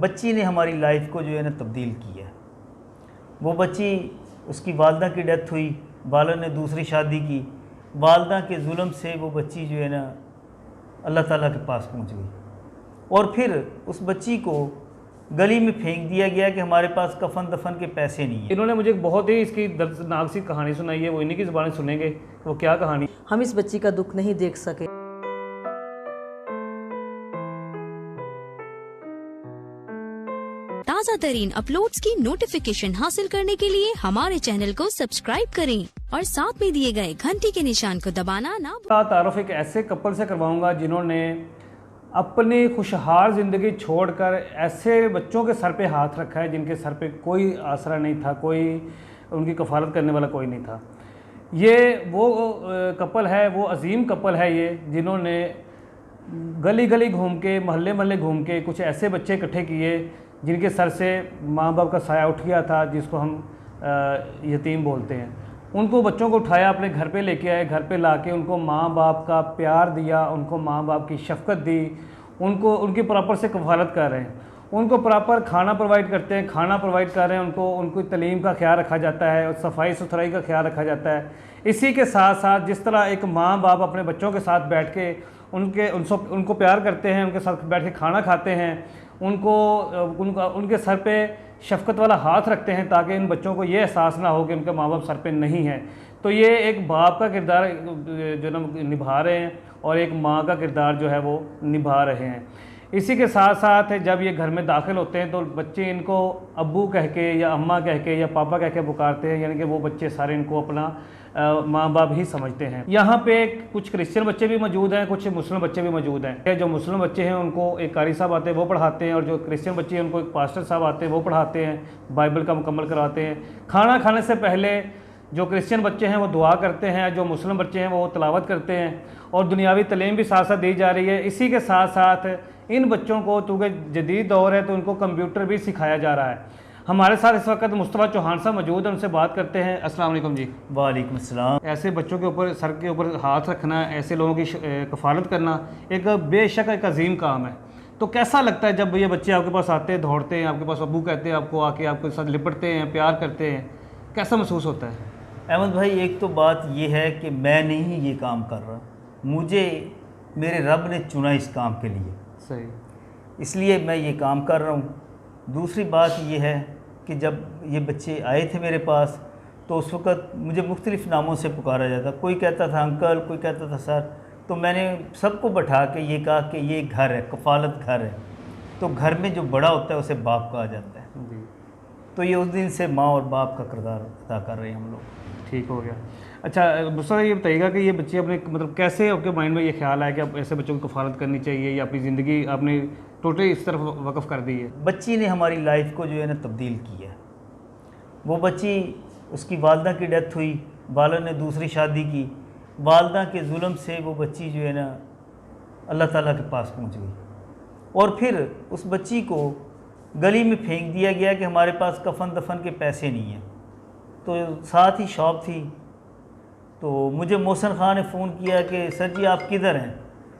बच्ची ने हमारी लाइफ को जो है ना तब्दील किया है। वो बच्ची, उसकी वालदा की डेथ हुई, वालिद ने दूसरी शादी की, वालदा के जुल्म से वो बच्ची जो है ना अल्लाह ताला के पास पहुंच गई और फिर उस बच्ची को गली में फेंक दिया गया कि हमारे पास कफन दफन के पैसे नहीं है। इन्होंने मुझे बहुत ही इसकी दर्दनाक सी कहानी सुनाई है, वो इन्हीं की ज़ुबानी सुनेंगे। वो क्या कहानी? हम इस बच्ची का दुख नहीं देख सके। ताज़ा तरीन अपलोड्स की नोटिफिकेशन हासिल करने के लिए हमारे चैनल को सब्सक्राइब करें और साथ में दिए गए घंटी के निशान को दबाना ना भूलें। तारुफ एक ऐसे कपल से करवाऊंगा जिन्होंने अपनी खुशहाल ज़िंदगी छोड़कर ऐसे बच्चों के सर पे हाथ रखा है जिनके सर पे कोई आसरा नहीं था, कोई उनकी कफालत करने वाला कोई नहीं था। ये वो कपल है, वो अजीम कपल है ये, जिन्होंने गली गली घूम के, महल्ले महल्ले घूम के कुछ ऐसे बच्चे इकट्ठे किए जिनके सर से माँ बाप का साया उठ गया था, जिसको हम यतीम बोलते हैं। उनको बच्चों को उठाया, अपने घर पे लेके आए, घर पे लाके उनको माँ बाप का प्यार दिया, उनको माँ बाप की शफ़क़त दी, उनको उनकी प्रॉपर से कफ़ालत कर रहे हैं, उनको प्रॉपर खाना प्रोवाइड करते हैं, खाना प्रोवाइड कर रहे हैं, उनको तलीम का ख्याल रखा जाता है और सफाई सुथराई का ख्याल रखा जाता है। इसी के साथ साथ जिस तरह एक माँ बाप अपने बच्चों के साथ बैठ के उनको प्यार करते हैं, उनके साथ बैठ के खाना खाते हैं, उनके सर पे शफ़क़त वाला हाथ रखते हैं ताकि इन बच्चों को ये एहसास ना हो कि उनके माँ बाप सर पे नहीं हैं। तो ये एक बाप का किरदार जो ना निभा रहे हैं और एक माँ का किरदार जो है वो निभा रहे हैं। इसी के साथ साथ जब ये घर में दाखिल होते हैं तो बच्चे इनको अब्बू कह के या अम्मा कह के या पापा कह के पुकारते हैं, यानी कि वो बच्चे सारे इनको अपना माँ बाप ही समझते हैं। यहाँ पे कुछ क्रिश्चियन बच्चे भी मौजूद हैं, कुछ मुस्लिम बच्चे भी मौजूद हैं। जो मुस्लिम बच्चे हैं उनको एक कारी साहब आते हैं, वो पढ़ाते हैं, और जो क्रिश्चियन बच्चे हैं उनको एक पास्टर साहब आते हैं, वो पढ़ाते हैं, बाइबल का मुकम्मल कराते हैं। खाना खाने से पहले जो क्रिश्चियन बच्चे हैं वो दुआ करते हैं, जो मुस्लिम बच्चे हैं वो तिलावत करते हैं, और दुनियावी तलीम भी साथ साथ दी जा रही है। इसी के साथ साथ इन बच्चों को, चूँकि जदीद दौर है तो उनको कंप्यूटर भी सिखाया जा रहा है। हमारे साथ इस वक्त मुस्तफ़ा चौहान साहब मौजूद हैं, उनसे बात करते हैं। अस्सलाम वालेकुम जी। वालेकुम अस्सलाम। ऐसे बच्चों के ऊपर, सर के ऊपर हाथ रखना, ऐसे लोगों की कफ़ालत करना एक बेशक एक अजीम काम है। तो कैसा लगता है जब ये बच्चे आपके पास आते हैं, दौड़ते हैं, आपके पास अब्बू कहते हैं, आपको आके आपके साथ लिपटते हैं, प्यार करते हैं, कैसा महसूस होता है? अहमद भाई, एक तो बात ये है कि मैं नहीं ये काम कर रहा, मुझे मेरे रब ने चुना इस काम के लिए, सही, इसलिए मैं ये काम कर रहा हूँ। दूसरी बात ये है कि जब ये बच्चे आए थे मेरे पास तो उस वक़्त मुझे मुख्तलिफ़ नामों से पुकारा जाता, कोई कहता था अंकल, कोई कहता था सर। तो मैंने सबको बैठा के ये कहा कि ये घर है, कफ़ालत घर है, तो घर में जो बड़ा होता है उसे बाप कहा जाता है जी। तो ये उस दिन से माँ और बाप का किरदार अदा कर रहे हैं हम लोग। ठीक हो गया। अच्छा सर, ये बताइएगा कि ये बच्चे अपने मतलब कैसे आपके माइंड में ये ख्याल आया कि आप ऐसे बच्चों की कफ़ालत करनी चाहिए, या अपनी ज़िंदगी आपने टोटली इस तरफ वक़फ़ कर दी है? बच्ची ने हमारी लाइफ को जो है ना तब्दील किया है। वो बच्ची, उसकी वालदा की डेथ हुई, वालिद ने दूसरी शादी की, वालदा के जुल्म से वो बच्ची जो है ना अल्लाह ताला के पास पहुंच गई और फिर उस बच्ची को गली में फेंक दिया गया कि हमारे पास कफन दफन के पैसे नहीं हैं। तो साथ ही शॉप थी, तो मुझे मोहसिन ख़ान ने फ़ोन किया कि सर जी आप किधर हैं?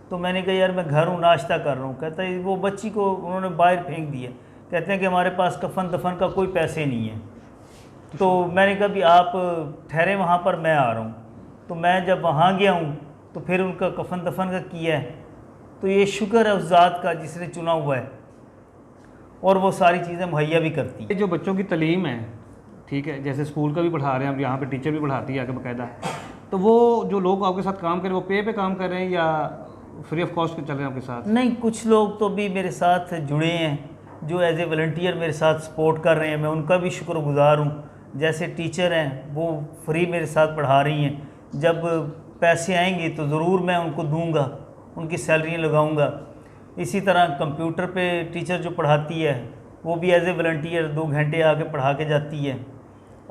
तो मैंने कहा यार मैं घर हूँ, नाश्ता कर रहा हूँ। कहता है वो बच्ची को उन्होंने बाहर फेंक दिया, कहते हैं कि हमारे पास कफन दफन का कोई पैसे नहीं है। तो मैंने कहा भी आप ठहरे वहाँ पर, मैं आ रहा हूँ। तो मैं जब वहाँ गया हूँ तो फिर उनका कफन दफन का किया है। तो ये शुक्र है उस ज़ात का जिसने चुना हुआ है और वो सारी चीज़ें मुहैया भी करती है। जो बच्चों की तलीम है, ठीक है, जैसे स्कूल का भी पढ़ा रहे हैं, अब यहाँ पे टीचर भी पढ़ाती है आके बाकायदा, तो वो जो लोग आपके साथ काम कर रहे हैं वो पे काम कर रहे हैं या फ्री ऑफ कॉस्ट चल रहे हैं आपके साथ? नहीं, कुछ लोग तो भी मेरे साथ जुड़े हैं जो एज ए वॉलंटियर मेरे साथ सपोर्ट कर रहे हैं, मैं उनका भी शुक्रगुजार हूँ। जैसे टीचर हैं वो फ्री मेरे साथ पढ़ा रही हैं, जब पैसे आएंगे तो ज़रूर मैं उनको दूंगा, उनकी सैलरियाँ लगाऊंगा। इसी तरह कंप्यूटर पे टीचर जो पढ़ाती है वो भी एज ए वॉलंटियर 2 घंटे आके पढ़ा के जाती है,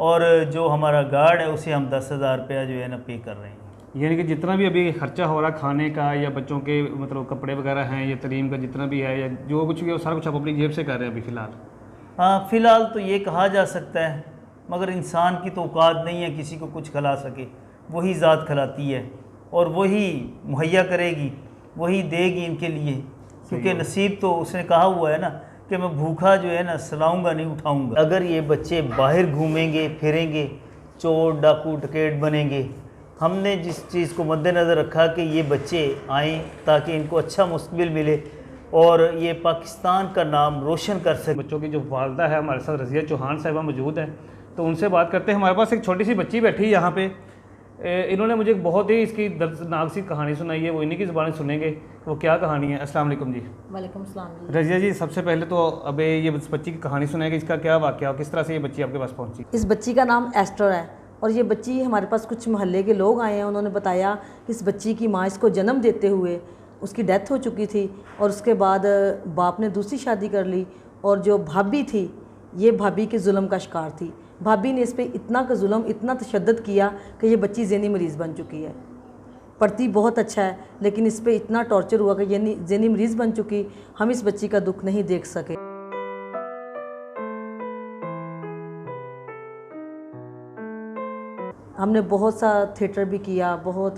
और जो हमारा गार्ड है उसे हम 10,000 रुपया जो है ना पे कर रहे हैं। यानी कि जितना भी अभी खर्चा हो रहा है खाने का या बच्चों के मतलब कपड़े वगैरह हैं या तलीम का जितना भी है या जो कुछ भी है वो सारा कुछ आप अपनी जेब से कर रहे हैं अभी फ़िलहाल? हाँ, फ़िलहाल तो ये कहा जा सकता है, मगर इंसान की तो औकात नहीं है किसी को कुछ खिला सके। वही ज़ात खिलाती है और वही मुहैया करेगी, वही देगी इनके लिए, क्योंकि नसीब तो उसने कहा हुआ है ना कि मैं भूखा जो है ना सलाऊंगा नहीं, उठाऊंगा। अगर ये बच्चे बाहर घूमेंगे फिरेंगे, चोर डाकू डकैत बनेंगे। हमने जिस चीज़ को मद्देनज़र रखा कि ये बच्चे आएँ ताकि इनको अच्छा मुस्तकबिल मिले और ये पाकिस्तान का नाम रोशन कर सके। बच्चों की जो वालदा है हमारे साथ रज़िया चौहान साहिबा मौजूद है, तो उनसे बात करते हैं। हमारे पास एक छोटी सी बच्ची बैठी है यहाँ पे। इन्होंने मुझे एक बहुत ही इसकी दर्दनाक सी कहानी सुनाई है, वो इन्हीं की ज़बान सुनेंगे। वो क्या कहानी है? अस्सलाम वालेकुम जी। वालेकुम सलाम जी। रज़िया जी, सबसे पहले तो अब ये बच्ची की कहानी सुनाएगी, इसका क्या वाक़या और किस तरह से ये बच्ची आपके पास पहुँची? इस बच्ची का नाम एस्टर है और ये बच्ची हमारे पास कुछ मोहल्ले के लोग आए हैं। उन्होंने बताया कि इस बच्ची की माँ इसको जन्म देते हुए उसकी डेथ हो चुकी थी और उसके बाद बाप ने दूसरी शादी कर ली और जो भाभी थी ये भाभी के जुल्म का शिकार थी। भाभी ने इस पर इतना का जुल्म, इतना तशद्दुद किया कि ये बच्ची ज़हनी मरीज़ बन चुकी है। पढ़ती बहुत अच्छा है लेकिन इस पर इतना टॉर्चर हुआ कि ये ज़हनी मरीज़ बन चुकी। हम इस बच्ची का दुख नहीं देख सके। हमने बहुत सा थिएटर भी किया, बहुत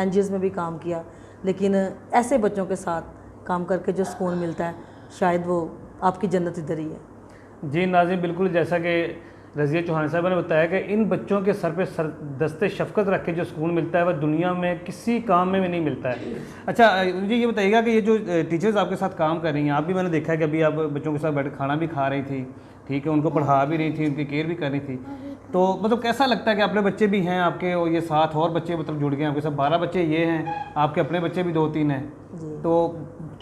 NGOs में भी काम किया, लेकिन ऐसे बच्चों के साथ काम करके जो सुकून मिलता है शायद वो आपकी जन्नत इधर ही है। जी नाज़रीन, बिल्कुल जैसा कि रज़िया चौहान साहब ने बताया कि इन बच्चों के सर पे दस्ते शफ़क़त रख के जो सुकून मिलता है वह दुनिया में किसी काम में भी नहीं मिलता है। अच्छा मुझे ये बताइएगा कि ये जो टीचर्स आपके साथ काम कर रही हैं, आप भी मैंने देखा है कि अभी आप बच्चों के साथ बैठ खाना भी खा रही थी, ठीक है, उनको पढ़ा भी रही थी, उनकी केयर भी कर रही थी, तो मतलब कैसा लगता है कि अपने बच्चे भी हैं आपके और ये साथ और बच्चे मतलब जुड़ गए हैं आपके साथ? 12 बच्चे ये हैं, आपके अपने बच्चे भी 2-3 हैं, तो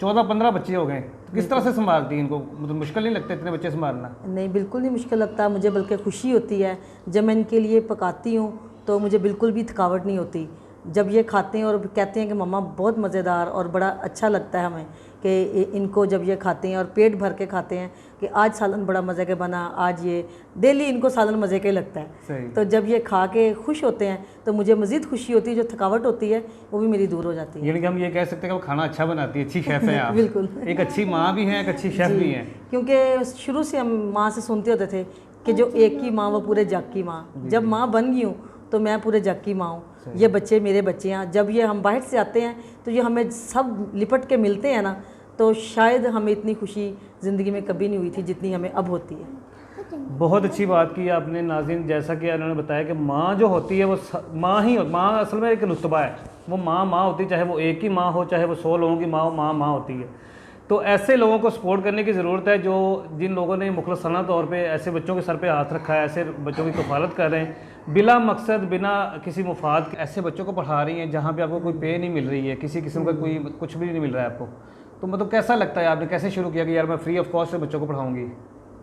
14-15 बच्चे हो गए। तो किस तरह से संभालती हैं इनको? मतलब मुश्किल नहीं लगता इतने बच्चे संभालना? नहीं, बिल्कुल नहीं मुश्किल लगता मुझे, बल्कि खुशी होती है। जब मैं इनके लिए पकाती हूँ तो मुझे बिल्कुल भी थकावट नहीं होती। जब ये खाते हैं और कहते हैं कि मम्मा बहुत मज़ेदार, और बड़ा अच्छा लगता है हमें कि इनको जब ये खाते हैं और पेट भर के खाते हैं कि आज सालन बड़ा मज़े का बना, आज ये डेली इनको सालन मज़े का ही लगता है। तो जब ये खा के खुश होते हैं तो मुझे मज़ीद खुशी होती है, जो थकावट होती है वो भी मेरी दूर हो जाती है। यानी कि हम ये कह सकते हैं कि वो खाना अच्छा बनाती है, अच्छी शेफ़ है आप। बिल्कुल, एक अच्छी माँ भी हैं, एक अच्छी शेफ़ भी हैं। क्योंकि शुरू से हम माँ से सुनते होते थे कि जो एक की माँ वो पूरे जग की माँ। जब माँ बन गई हूँ तो मैं पूरे जग की माँ हूँ। ये बच्चे मेरे बच्चे हैं। जब ये हम बाहर से आते हैं तो ये हमें सब लिपट के मिलते हैं ना, तो शायद हमें इतनी खुशी ज़िंदगी में कभी नहीं हुई थी जितनी हमें अब होती है। बहुत अच्छी बात की आपने नाज़रीन। जैसा कि उन्होंने बताया कि माँ जो होती है वो माँ ही, माँ असल में एक रुतबा है, वो माँ होती है, चाहे वो एक ही माँ हो, चाहे वो 100 लोगों की माँ होती है। तो ऐसे लोगों को सपोर्ट करने की ज़रूरत है जो जिन लोगों ने मुखलसाना तौर पे ऐसे बच्चों के सर पे हाथ रखा है, ऐसे बच्चों की कफालत कर रहे हैं बिला मकसद, बिना किसी मुफाद के ऐसे बच्चों को पढ़ा रही हैं जहाँ पे आपको कोई पे नहीं मिल रही है, किसी किस्म का कोई कुछ भी नहीं मिल रहा है आपको। तो मतलब कैसा लगता है, आपने कैसे शुरू किया कि यार मैं फ्री ऑफ कॉस्ट से बच्चों को पढ़ाऊँगी?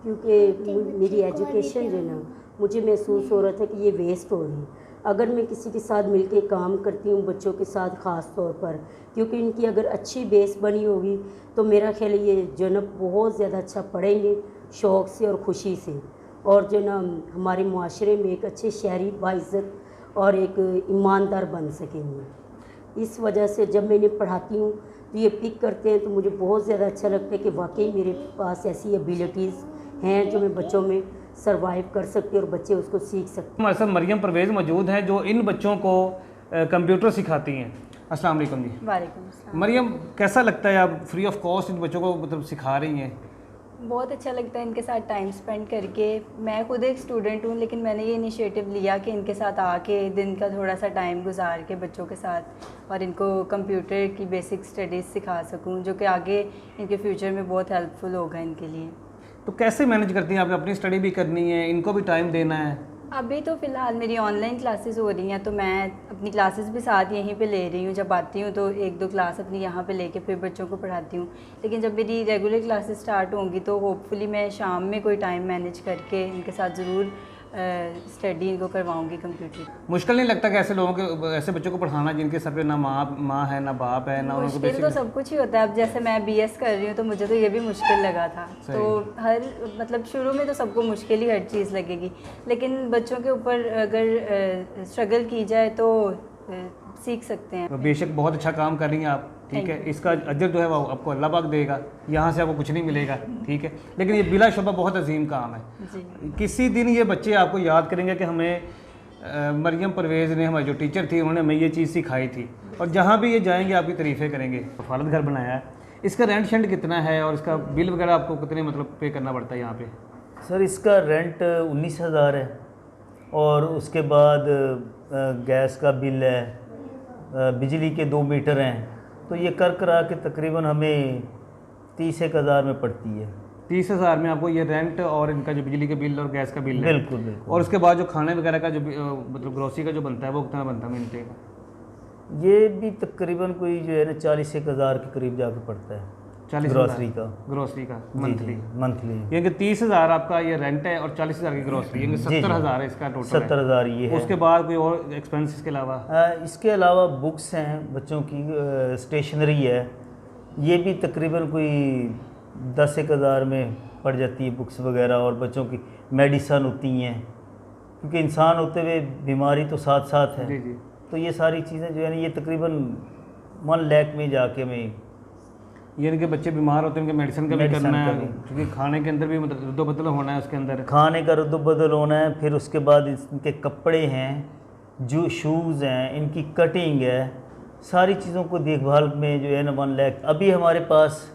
क्योंकि मेरी एजुकेशन जो ना, मुझे महसूस हो रहा था कि ये वेस्ट हो रही है। अगर मैं किसी के साथ मिलके काम करती हूँ बच्चों के साथ ख़ास तौर पर, क्योंकि इनकी अगर अच्छी बेस बनी होगी तो मेरा ख्याल है ये जो ना बहुत ज़्यादा अच्छा पढ़ेंगे शौक़ से और ख़ुशी से, और जो ना हमारे मुआशरे में एक अच्छे शहरी बाइज़्ज़त और एक ईमानदार बन सकेंगे। इस वजह से जब मैं इन्हें पढ़ाती हूँ तो ये पिक करते हैं तो मुझे बहुत ज़्यादा अच्छा लगता है कि वाकई मेरे पास ऐसी एबिलिटीज़ हैं जो मैं बच्चों में सरवाइव कर सकती हूँ और बच्चे उसको सीख सकते हैं। हमारे साथ मरियम परवेज़ मौजूद हैं जो इन बच्चों को कंप्यूटर सिखाती हैं। अस्सलाम वालेकुम जी। वालेकुम अस्सलाम। मरियम, कैसा लगता है आप फ्री ऑफ कॉस्ट इन बच्चों को मतलब सिखा रही हैं? बहुत अच्छा लगता है इनके साथ टाइम स्पेंड करके। मैं खुद एक स्टूडेंट हूँ, लेकिन मैंने ये इनिशिएटिव लिया कि इनके साथ आके दिन का थोड़ा सा टाइम गुजार के बच्चों के साथ और इनको कंप्यूटर की बेसिक स्टडीज़ सिखा सकूँ, जो कि आगे इनके फ्यूचर में बहुत हेल्पफुल होगा इनके लिए। तो कैसे मैनेज करती हैं? आपने अपनी स्टडी भी करनी है, इनको भी टाइम देना है। अभी तो फ़िलहाल मेरी ऑनलाइन क्लासेस हो रही हैं, तो मैं अपनी क्लासेस भी साथ यहीं पे ले रही हूँ। जब आती हूँ तो 1-2 क्लास अपनी यहाँ पे लेके फिर बच्चों को पढ़ाती हूँ। लेकिन जब मेरी रेगुलर क्लासेस स्टार्ट होंगी तो होपफुली मैं शाम में कोई टाइम मैनेज करके इनके साथ ज़रूर स्टडी इनको करवाऊँगी कंप्यूटर। मुश्किल नहीं लगता कि ऐसे लोगों के, ऐसे बच्चों को पढ़ाना जिनके सर पे ना माँ है ना बाप है ना उनको मुश्किल तो सब कुछ ही होता है। अब जैसे मैं BS कर रही हूँ तो मुझे तो ये भी मुश्किल लगा था। तो हर मतलब शुरू में तो सबको मुश्किल ही हर चीज़ लगेगी, लेकिन बच्चों के ऊपर अगर स्ट्रगल की जाए तो सीख सकते हैं। बेशक बहुत अच्छा काम कर रही हैं आप, ठीक है, इसका अजर जो है वो आपको अल्लाह पाक देगा, यहाँ से आपको कुछ नहीं मिलेगा, ठीक है, लेकिन ये बिलाशुबा बहुत अजीम काम है। किसी दिन ये बच्चे आपको याद करेंगे कि हमें मरियम परवेज़ ने, हमारी जो टीचर थी, उन्होंने हमें ये चीज़ सिखाई थी, और जहाँ भी ये जाएंगे आपकी तारीफ़ें करेंगे। कफालत घर बनाया है, इसका रेंट शेंट कितना है और इसका बिल वगैरह आपको कितने मतलब पे करना पड़ता है यहाँ पे? सर इसका रेंट 19,000 है, और उसके बाद गैस का बिल है, बिजली के 2 मीटर हैं, तो ये कर करा के तकरीबन हमें 30,000 में पड़ती है। 30,000 में आपको ये रेंट और इनका जो बिजली का बिल और गैस का बिल है। बिल्कुल बिल्कुल। और उसके बाद जो खाने वगैरह का जो मतलब ग्रोसरी का जो बनता है वो कितना बनता है महीने का? ये भी तकरीबन कोई जो है ना 40,000 के करीब जाके पड़ता है 40,000 ग्रोसरी का मंथली। मंथली ये कि 30,000 आपका ये रेंट है और 40,000 की ग्रोसरी, ये 70,000 है इसका टोटल। 70,000 ये है। उसके बाद कोई और एक्सपेंस इसके अलावा? इसके अलावा बुक्स हैं बच्चों की, स्टेशनरी है, ये भी तकरीबन कोई 10,000 में पड़ जाती है बुक्स वगैरह, और बच्चों की मेडिसन होती हैं, क्योंकि इंसान होते हुए बीमारी तो साथ साथ है। जी जी। तो ये सारी चीज़ें जो है ना ये तकरीबन 1 लाख में जाके में, यानी कि बच्चे बीमार होते हैं उनके मेडिसिन का भी मेडिसिन करना का है, भी। क्योंकि खाने के अंदर भी मतलब रद्दो बदल होना है उसके अंदर। खाने का रद्द बदल होना है, फिर उसके बाद इनके कपड़े हैं, जो शूज़ हैं, इनकी कटिंग है, सारी चीज़ों को देखभाल में जो है ना 1 लाख। अभी हमारे पास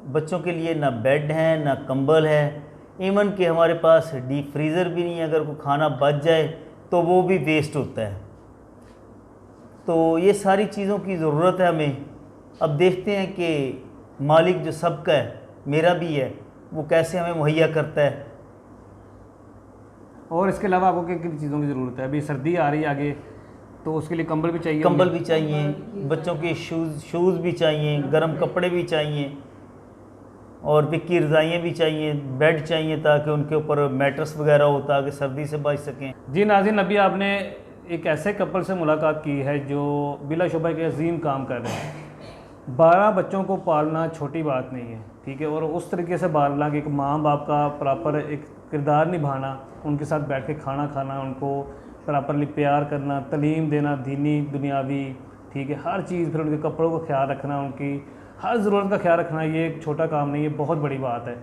बच्चों के लिए ना बेड है ना कंबल है, इवन कि हमारे पास डीप फ्रीज़र भी नहीं है, अगर कोई खाना बच जाए तो वो भी वेस्ट होता है। तो ये सारी चीज़ों की ज़रूरत है हमें। अब देखते हैं कि मालिक जो सबका है, मेरा भी है, वो कैसे हमें मुहैया करता है। और इसके अलावा आपको किन किन चीज़ों की ज़रूरत है? अभी सर्दी आ रही है आगे, तो उसके लिए कंबल भी चाहिए कंबल होंगे। भी चाहिए, बच्चों के शूज़ भी चाहिए, गर्म कपड़े भी चाहिए, और विक्की रज़ाइयाँ भी चाहिए, बेड चाहिए ताकि उनके ऊपर मैट्रेस वगैरह हो ताकि सर्दी से बच सकें। जी नाज़रीन, अभी आपने एक ऐसे कपल से मुलाकात की है जो बिलाशुबा के अजीम काम कर रहे हैं। 12 बच्चों को पालना छोटी बात नहीं है, ठीक है, और उस तरीके से पालना कि एक माँ बाप का प्रॉपर एक किरदार निभाना, उनके साथ बैठ के खाना खाना, उनको प्रॉपरली प्यार करना, तालीम देना दीनी दुनियावी, ठीक है, हर चीज़, फिर उनके कपड़ों का ख्याल रखना, उनकी हर ज़रूरत का ख्याल रखना, ये एक छोटा काम नहीं है, बहुत बड़ी बात है।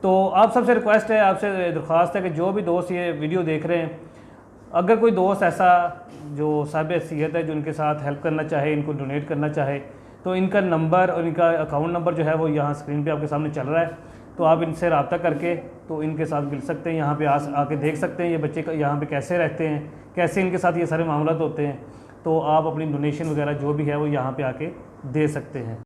तो आप सबसे रिक्वेस्ट है, आपसे दरख्वास्त है कि जो भी दोस्त ये वीडियो देख रहे हैं, अगर कोई दोस्त ऐसा जो साहिब हैसियत है जो इनके साथ हेल्प करना चाहे, इनको डोनेट करना चाहे, तो इनका नंबर और इनका अकाउंट नंबर जो है वो यहाँ स्क्रीन पे आपके सामने चल रहा है, तो आप इनसे रब्ता करके तो इनके साथ मिल सकते हैं, यहाँ पे आके देख सकते हैं ये बच्चे यहाँ पे कैसे रहते हैं, कैसे इनके साथ ये सारे मामला होते हैं। तो आप अपनी डोनेशन वगैरह जो भी है वो यहाँ पे आके दे सकते हैं।